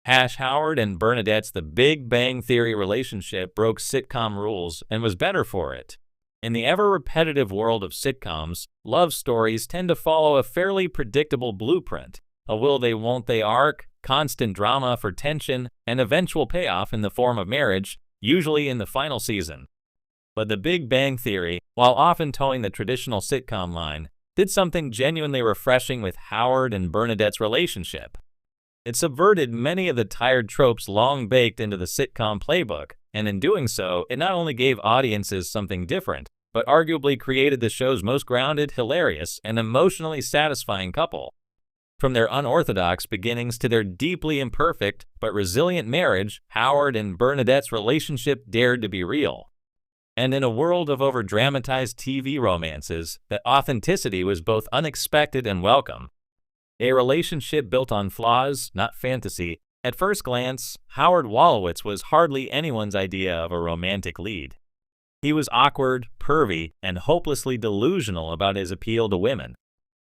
Howard and Bernadette's The Big Bang Theory relationship broke sitcom rules and was better for it. In the ever-repetitive world of sitcoms, love stories tend to follow a fairly predictable blueprint: a will-they-won't-they arc, constant drama for tension, and eventual payoff in the form of marriage, usually in the final season. But The Big Bang Theory, while often towing the traditional sitcom line, did something genuinely refreshing with Howard and Bernadette's relationship. It subverted many of the tired tropes long baked into the sitcom playbook, and in doing so, it not only gave audiences something different, but arguably created the show's most grounded, hilarious, and emotionally satisfying couple. From their unorthodox beginnings to their deeply imperfect but resilient marriage, Howard and Bernadette's relationship dared to be real. And in a world of over-dramatized TV romances, that authenticity was both unexpected and welcome. A relationship built on flaws, not fantasy. At first glance, Howard Wolowitz was hardly anyone's idea of a romantic lead. He was awkward, pervy, and hopelessly delusional about his appeal to women.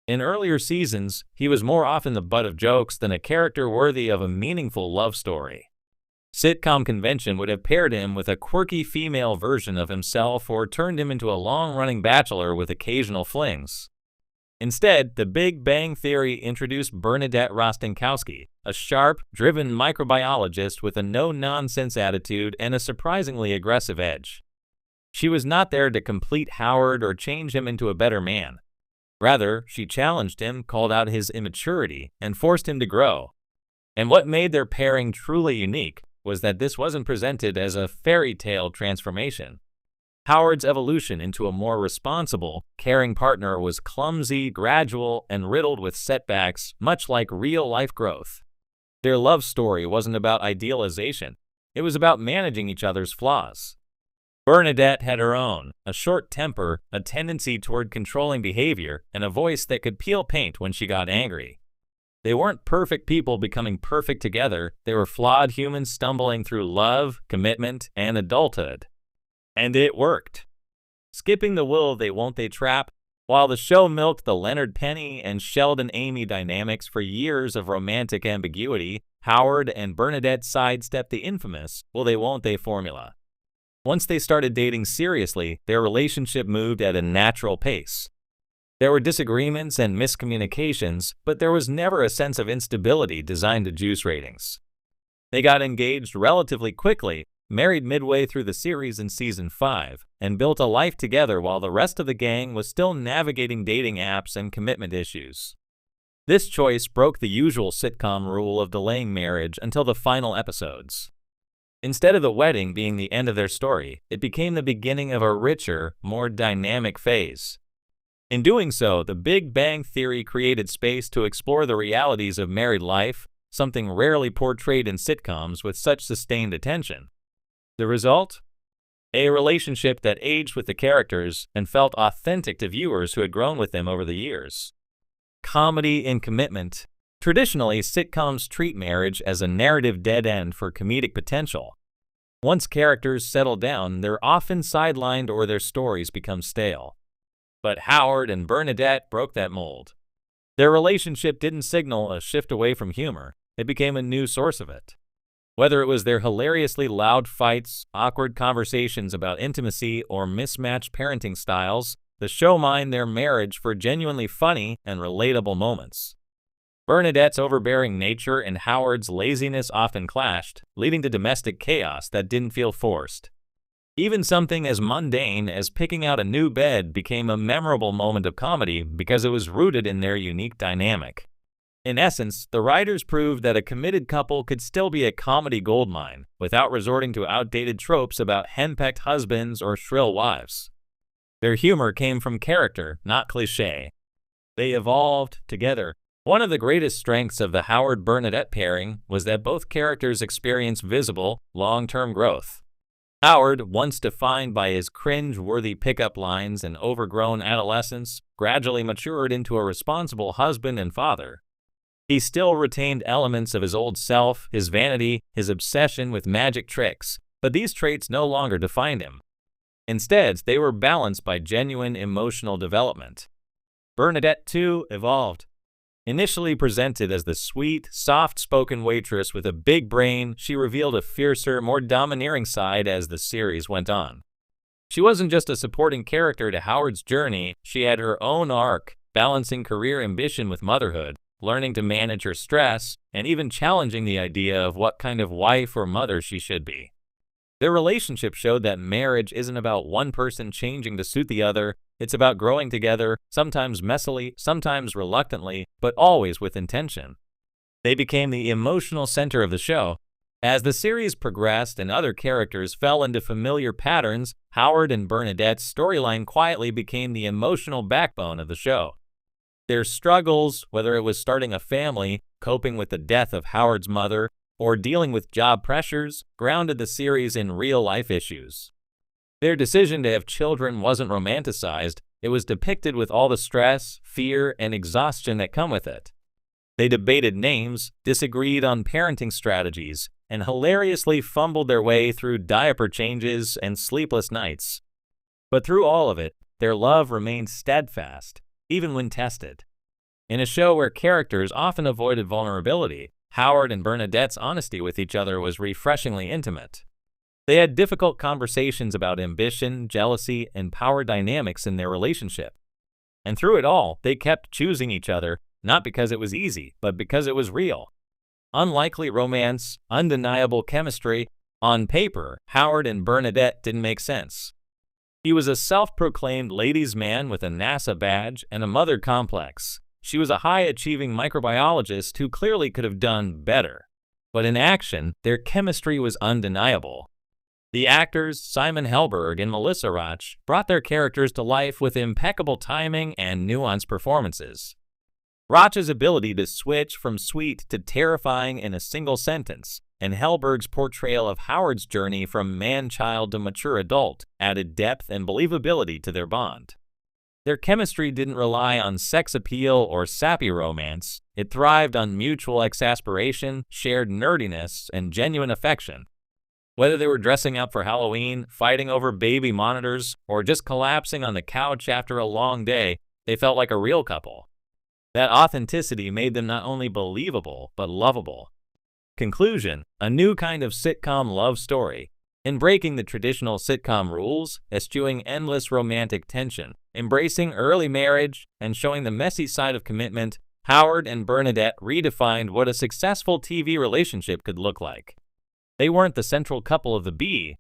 In earlier seasons, he was more often the butt of jokes than a character worthy of a meaningful love story. Sitcom convention would have paired him with a quirky female version of himself or turned him into a long-running bachelor with occasional flings. Instead, The Big Bang Theory introduced Bernadette Rostenkowski, a sharp, driven microbiologist with a no-nonsense attitude and a surprisingly aggressive edge. She was not there to complete Howard or change him into a better man. Rather, she challenged him, called out his immaturity, and forced him to grow. And what made their pairing truly unique was that this wasn't presented as a fairy tale transformation. Howard's evolution into a more responsible, caring partner was clumsy, gradual, and riddled with setbacks, much like real-life growth. Their love story wasn't about idealization. It was about managing each other's flaws. Bernadette had her own, a short temper, a tendency toward controlling behavior, and a voice that could peel paint when she got angry. They weren't perfect people becoming perfect together. They were flawed humans stumbling through love, commitment, and adulthood. And it worked. Skipping the will-they-won't-they trap, while the show milked the Leonard Penny and Sheldon Amy dynamics for years of romantic ambiguity, Howard and Bernadette sidestepped the infamous will-they-won't-they formula. Once they started dating seriously, their relationship moved at a natural pace. There were disagreements and miscommunications, but there was never a sense of instability designed to juice ratings. They got engaged relatively quickly, married midway through the series in season 5, and built a life together while the rest of the gang was still navigating dating apps and commitment issues. This choice broke the usual sitcom rule of delaying marriage until the final episodes. Instead of the wedding being the end of their story, it became the beginning of a richer, more dynamic phase. In doing so, The Big Bang Theory created space to explore the realities of married life, something rarely portrayed in sitcoms with such sustained attention. The result? A relationship that aged with the characters and felt authentic to viewers who had grown with them over the years. Comedy and commitment. Traditionally, sitcoms treat marriage as a narrative dead end for comedic potential. Once characters settle down, they're often sidelined or their stories become stale. But Howard and Bernadette broke that mold. Their relationship didn't signal a shift away from humor, it became a new source of it. Whether it was their hilariously loud fights, awkward conversations about intimacy, or mismatched parenting styles, the show mined their marriage for genuinely funny and relatable moments. Bernadette's overbearing nature and Howard's laziness often clashed, leading to domestic chaos that didn't feel forced. Even something as mundane as picking out a new bed became a memorable moment of comedy because it was rooted in their unique dynamic. In essence, the writers proved that a committed couple could still be a comedy goldmine without resorting to outdated tropes about henpecked husbands or shrill wives. Their humor came from character, not cliché. They evolved together. One of the greatest strengths of the Howard-Bernadette pairing was that both characters experienced visible, long-term growth. Howard, once defined by his cringe-worthy pickup lines and overgrown adolescence, gradually matured into a responsible husband and father. He still retained elements of his old self, his vanity, his obsession with magic tricks, but these traits no longer defined him. Instead, they were balanced by genuine emotional development. Bernadette, too, evolved. Initially presented as the sweet, soft-spoken waitress with a big brain, she revealed a fiercer, more domineering side as the series went on. She wasn't just a supporting character to Howard's journey, she had her own arc, balancing career ambition with motherhood, learning to manage her stress, and even challenging the idea of what kind of wife or mother she should be. Their relationship showed that marriage isn't about one person changing to suit the other, it's about growing together, sometimes messily, sometimes reluctantly, but always with intention. They became the emotional center of the show. As the series progressed and other characters fell into familiar patterns, Howard and Bernadette's storyline quietly became the emotional backbone of the show. Their struggles, whether it was starting a family, coping with the death of Howard's mother, or dealing with job pressures, grounded the series in real-life issues. Their decision to have children wasn't romanticized, it was depicted with all the stress, fear, and exhaustion that come with it. They debated names, disagreed on parenting strategies, and hilariously fumbled their way through diaper changes and sleepless nights. But through all of it, their love remained steadfast, even when tested. In a show where characters often avoided vulnerability, Howard and Bernadette's honesty with each other was refreshingly intimate. They had difficult conversations about ambition, jealousy, and power dynamics in their relationship. And through it all, they kept choosing each other, not because it was easy, but because it was real. Unlikely romance, undeniable chemistry. On paper, Howard and Bernadette didn't make sense. He was a self-proclaimed ladies' man with a NASA badge and a mother complex. She was a high-achieving microbiologist who clearly could have done better. But in action, their chemistry was undeniable. The actors, Simon Helberg and Melissa Roch, brought their characters to life with impeccable timing and nuanced performances. Roch's ability to switch from sweet to terrifying in a single sentence, and Helberg's portrayal of Howard's journey from man-child to mature adult added depth and believability to their bond. Their chemistry didn't rely on sex appeal or sappy romance. It thrived on mutual exasperation, shared nerdiness, and genuine affection. Whether they were dressing up for Halloween, fighting over baby monitors, or just collapsing on the couch after a long day, they felt like a real couple. That authenticity made them not only believable, but lovable. Conclusion: a new kind of sitcom love story. In breaking the traditional sitcom rules, eschewing endless romantic tension, embracing early marriage, and showing the messy side of commitment, Howard and Bernadette redefined what a successful TV relationship could look like. They weren't the central couple of the B,